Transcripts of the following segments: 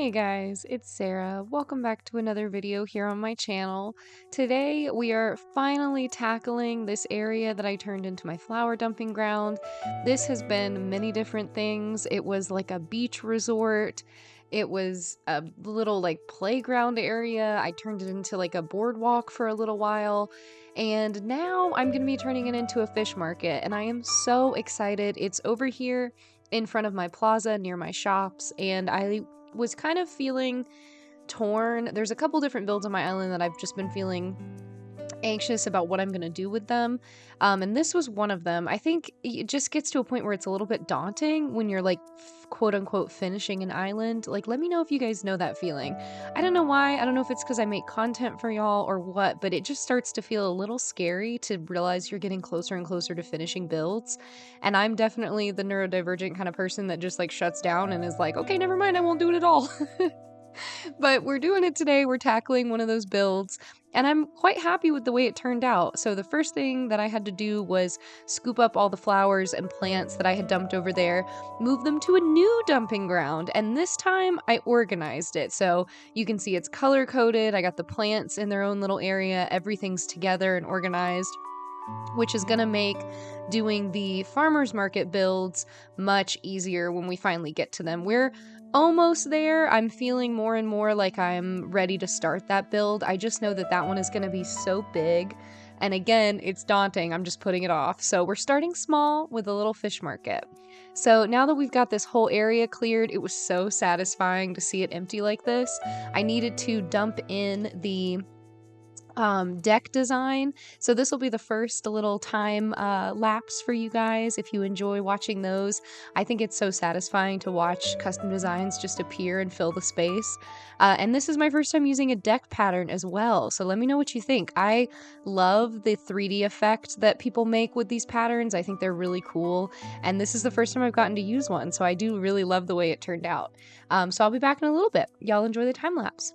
Hey guys, it's Sarah. Welcome back to another video here on my channel. Today we are finally tackling this area that I turned into my flower dumping ground. This has been many different things. It was like a beach resort. It was a little like playground area. I turned it into like a boardwalk for a little while. And now I'm going to be turning it into a fish market, and I am so excited. It's over here in front of my plaza near my shops, and I was kind of feeling torn. There's a couple different builds on my island that I've just been feeling anxious about what I'm going to do with them. And this was one of them. I think it just gets to a point where it's a little bit daunting when you're like quote unquote finishing an island. Like, let me know if you guys know that feeling. I don't know why. I don't know if it's because I make content for y'all or what, but it just starts to feel a little scary to realize you're getting closer and closer to finishing builds. And I'm definitely the neurodivergent kind of person that just like shuts down and is like, okay, never mind, I won't do it at all. But we're doing it today. We're tackling one of those builds, and I'm quite happy with the way it turned out. So the first thing that I had to do was scoop up all the flowers and plants that I had dumped over there, move them to a new dumping ground, and this time I organized it. So you can see it's color coded. I got the plants in their own little area. Everything's together and organized, which is going to make doing the farmers market builds much easier when we finally get to them. We're almost there. I'm feeling more and more like I'm ready to start that build. I just know that that one is going to be so big. And again, it's daunting. I'm just putting it off. So we're starting small with a little fish market. So now that we've got this whole area cleared, it was so satisfying to see it empty like this. I needed to dump in the deck design. So this will be the first little time lapse for you guys if you enjoy watching those. I think it's so satisfying to watch custom designs just appear and fill the space. And this is my first time using a deck pattern as well. So let me know what you think. I love the 3D effect that people make with these patterns. I think they're really cool. And this is the first time I've gotten to use one. So I do really love the way it turned out. So I'll be back in a little bit. Y'all enjoy the time lapse.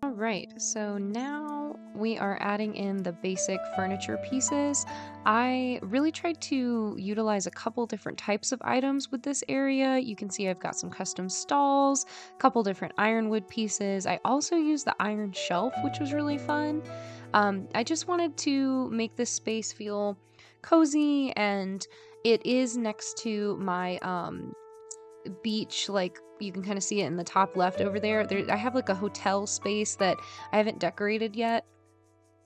Alright, so now we are adding in the basic furniture pieces. I really tried to utilize a couple different types of items with this area. You can see I've got some custom stalls, a couple different ironwood pieces. I also used the iron shelf, which was really fun. I just wanted to make this space feel cozy, and it is next to my beach. Like, you can kind of see it in the top left over there. I have like a hotel space that I haven't decorated yet,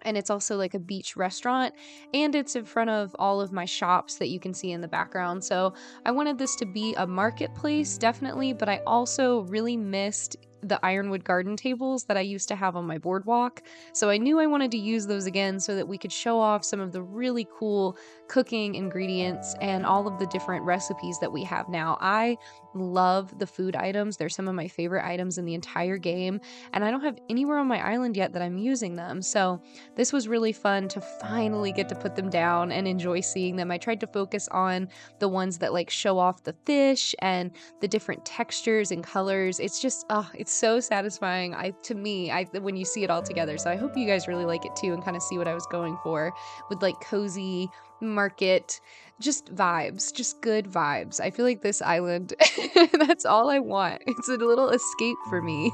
and it's also like a beach restaurant, and it's in front of all of my shops that you can see in the background. So I wanted this to be a marketplace, definitely, but I also really missed the ironwood garden tables that I used to have on my boardwalk. So I knew I wanted to use those again so that we could show off some of the really cool cooking ingredients and all of the different recipes that we have now. I love the food items. They're some of my favorite items in the entire game, and I don't have anywhere on my island yet that I'm using them. So this was really fun to finally get to put them down and enjoy seeing them. I tried to focus on the ones that like show off the fish and the different textures and colors. It's just, oh, it's so satisfying to me when you see it all together. So I hope you guys really like it too and kind of see what I was going for with like cozy market, just vibes, just good vibes. I feel like this island, that's all I want. It's a little escape for me.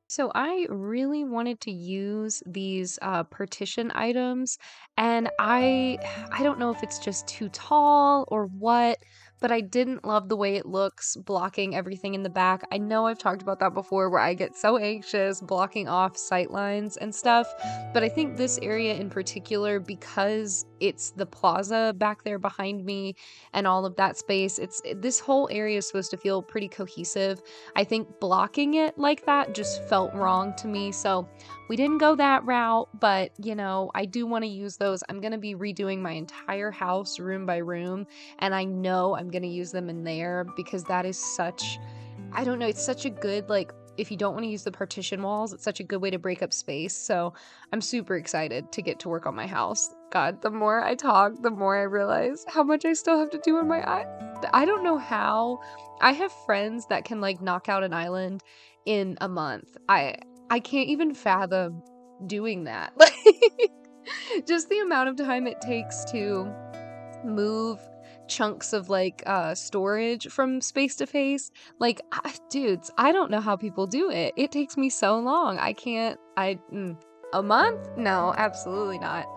So I really wanted to use these partition items, and I don't know if it's just too tall or what, but I didn't love the way it looks blocking everything in the back. I know I've talked about that before where I get so anxious blocking off sight lines and stuff, but I think this area in particular, because it's the plaza back there behind me and all of that space, this whole area is supposed to feel pretty cohesive. I think blocking it like that just felt wrong to me, so we didn't go that route, but you know, I do want to use those. I'm going to be redoing my entire house room by room, and I know I'm going to use them in there because that is such, I don't know, it's such a good, like, if you don't want to use the partition walls, it's such a good way to break up space. So I'm super excited to get to work on my house. God, the more I talk, the more I realize how much I still have to do on my island. I don't know how. I have friends that can like knock out an island in a month. I can't even fathom doing that. Like, just the amount of time it takes to move chunks of like storage from space to face. Like, dudes, I don't know how people do it. It takes me so long. I can't. A month? No, absolutely not.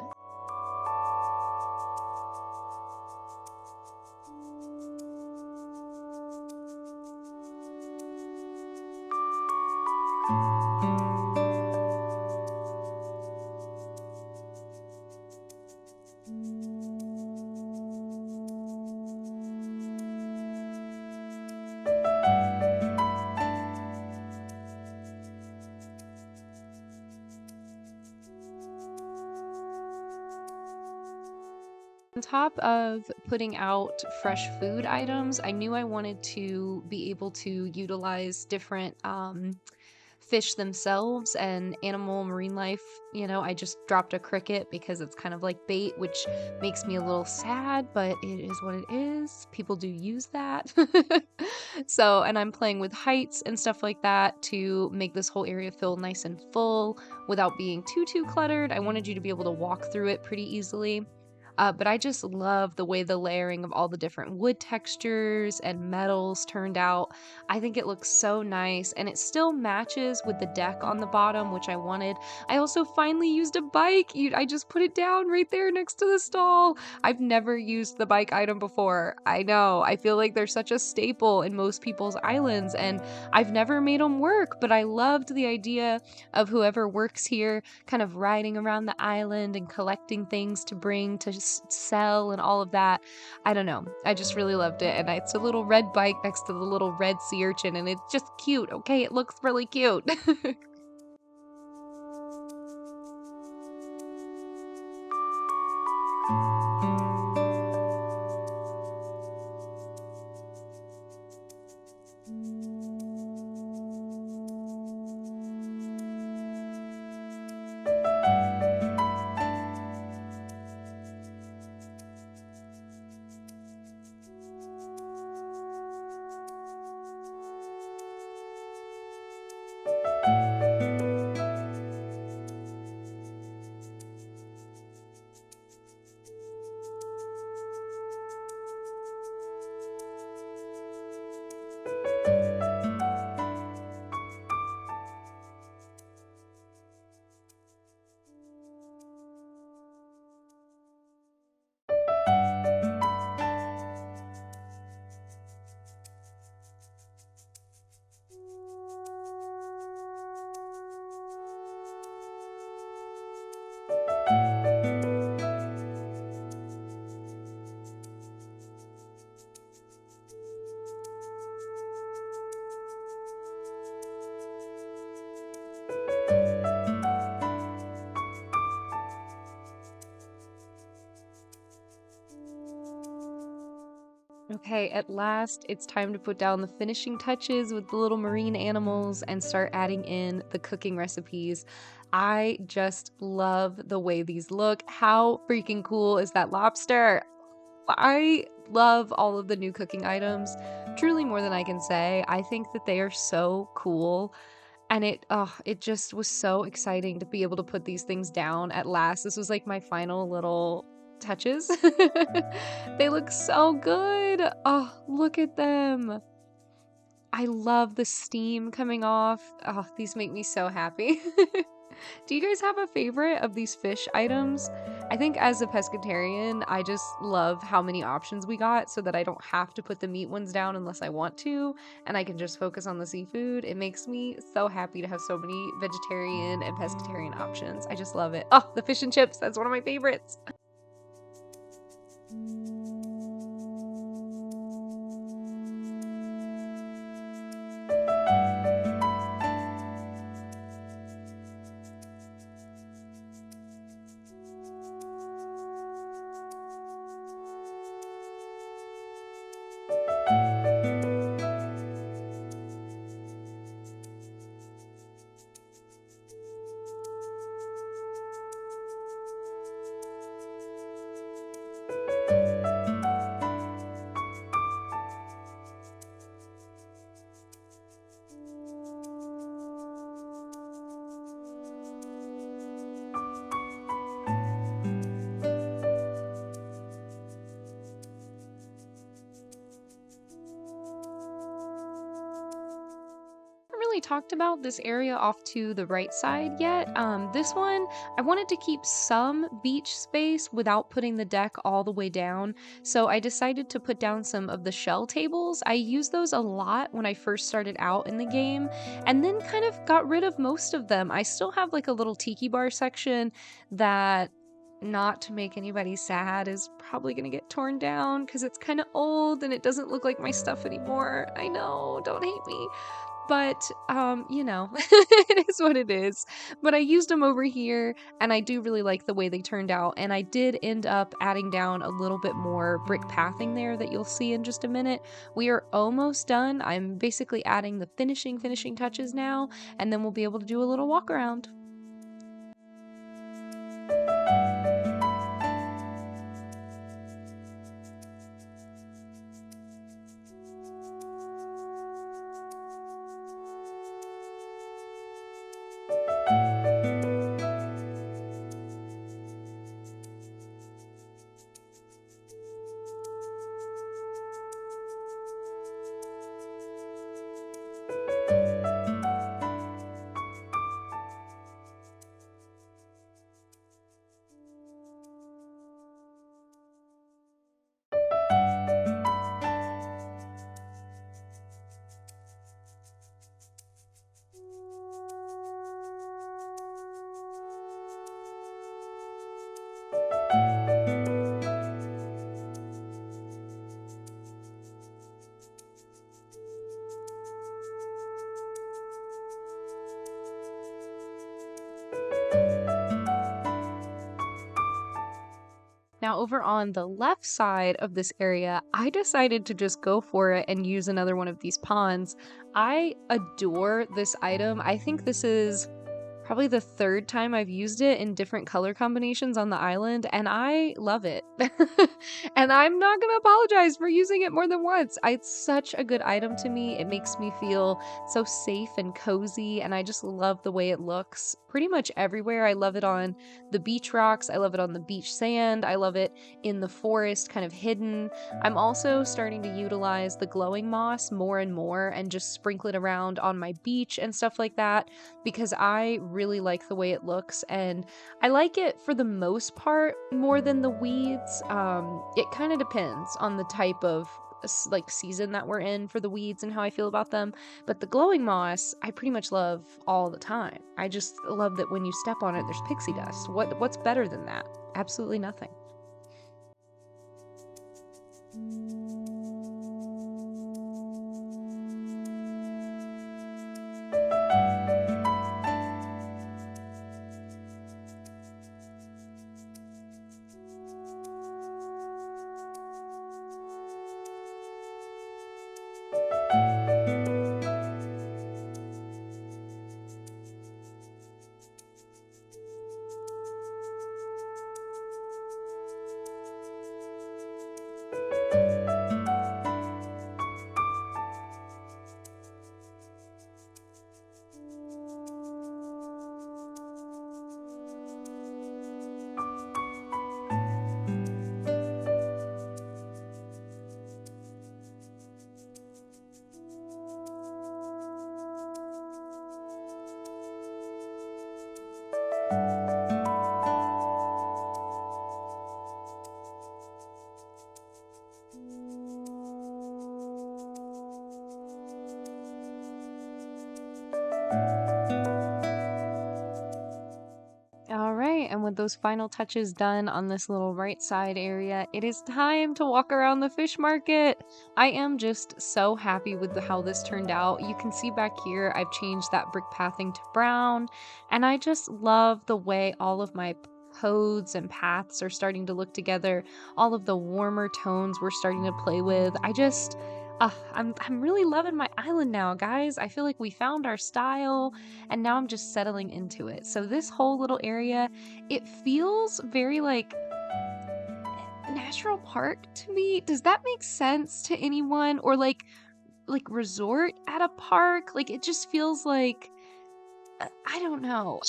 On top of putting out fresh food items, I knew I wanted to be able to utilize different fish themselves and animal marine life. You know, I just dropped a cricket because it's kind of like bait, which makes me a little sad, but it is what it is. People do use that. So, and I'm playing with heights and stuff like that to make this whole area feel nice and full without being too cluttered. I wanted you to be able to walk through it pretty easily. But I just love the way the layering of all the different wood textures and metals turned out. I think it looks so nice, and it still matches with the deck on the bottom, which I wanted. I also finally used a bike. I just put it down right there next to the stall. I've never used the bike item before. I know, I feel like they're such a staple in most people's islands, and I've never made them work, but I loved the idea of whoever works here kind of riding around the island and collecting things to bring to sell and all of that. I don't know. I just really loved it. And it's a little red bike next to the little red sea urchin, and it's just cute. Okay, it looks really cute. Okay, at last, it's time to put down the finishing touches with the little marine animals and start adding in the cooking recipes. I just love the way these look. How freaking cool is that lobster? I love all of the new cooking items, truly more than I can say. I think that they are so cool. And it just was so exciting to be able to put these things down at last. This was like my final little touches. They look so good. Oh, look at them. I love the steam coming off. Oh, these make me so happy. Do you guys have a favorite of these fish items? I think as a pescatarian, I just love how many options we got so that I don't have to put the meat ones down unless I want to, and I can just focus on the seafood. It makes me so happy to have so many vegetarian and pescatarian options. I just love it. Oh, the fish and chips, that's one of my favorites. Really talked about this area off to the right side yet. This one, I wanted to keep some beach space without putting the deck all the way down, so I decided to put down some of the shell tables. I used those a lot when I first started out in the game, and then kind of got rid of most of them. I still have like a little tiki bar section that, not to make anybody sad, is probably gonna get torn down because it's kind of old and it doesn't look like my stuff anymore. I know, don't hate me. But, it is what it is. But I used them over here, and I do really like the way they turned out, and I did end up adding down a little bit more brick pathing there that you'll see in just a minute. We are almost done. I'm basically adding the finishing touches now, and then we'll be able to do a little walk around. Now, over on the left side of this area, I decided to just go for it and use another one of these ponds. I adore this item. I think this is probably the third time I've used it in different color combinations on the island, and I love it. And I'm not gonna apologize for using it more than once. It's such a good item to me. It makes me feel so safe and cozy, and I just love the way it looks pretty much everywhere. I love it on the beach rocks. I love it on the beach sand. I love it in the forest, kind of hidden. I'm also starting to utilize the glowing moss more and more and just sprinkle it around on my beach and stuff like that, because I really like the way it looks, and I like it for the most part more than the weeds. It kind of depends on the type of like season that we're in for the weeds and how I feel about them. But the glowing moss, I pretty much love all the time. I just love that when you step on it, there's pixie dust. What's better than that? Absolutely nothing. All right, and with those final touches done on this little right side area, it is time to walk around the fish market. I am just so happy with how this turned out. You can see back here, I've changed that brick pathing to brown, and I just love the way all of my codes and paths are starting to look together. All of the warmer tones we're starting to play with. I'm really loving my island now, guys. I feel like we found our style, and now I'm just settling into it. So this whole little area, it feels very like natural park to me. Does that make sense to anyone? Or like resort at a park? Like it just feels like I don't know.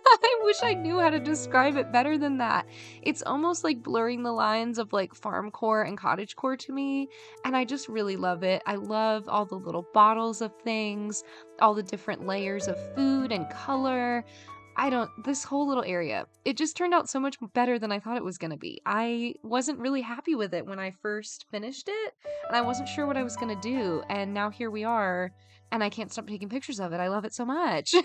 I wish I knew how to describe it better than that. It's almost like blurring the lines of like farmcore and cottagecore to me, and I just really love it. I love all the little bottles of things, all the different layers of food and color. This whole little area, it just turned out so much better than I thought it was gonna be. I wasn't really happy with it when I first finished it, and I wasn't sure what I was gonna do, and now here we are, and I can't stop taking pictures of it. I love it so much.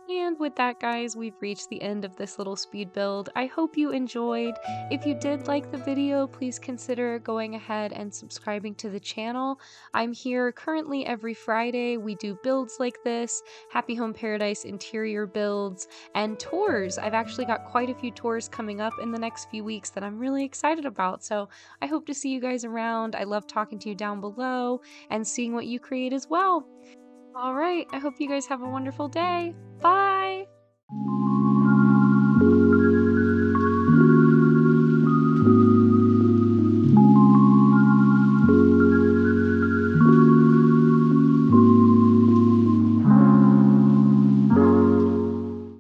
And with that, guys, we've reached the end of this little speed build. I hope you enjoyed. If you did like the video, please consider going ahead and subscribing to the channel. I'm here currently every Friday. We do builds like this, Happy Home Paradise interior builds, and tours. I've actually got quite a few tours coming up in the next few weeks that I'm really excited about, so I hope to see you guys around. I love talking to you down below and seeing what you create as well. All right, I hope you guys have a wonderful day. Bye!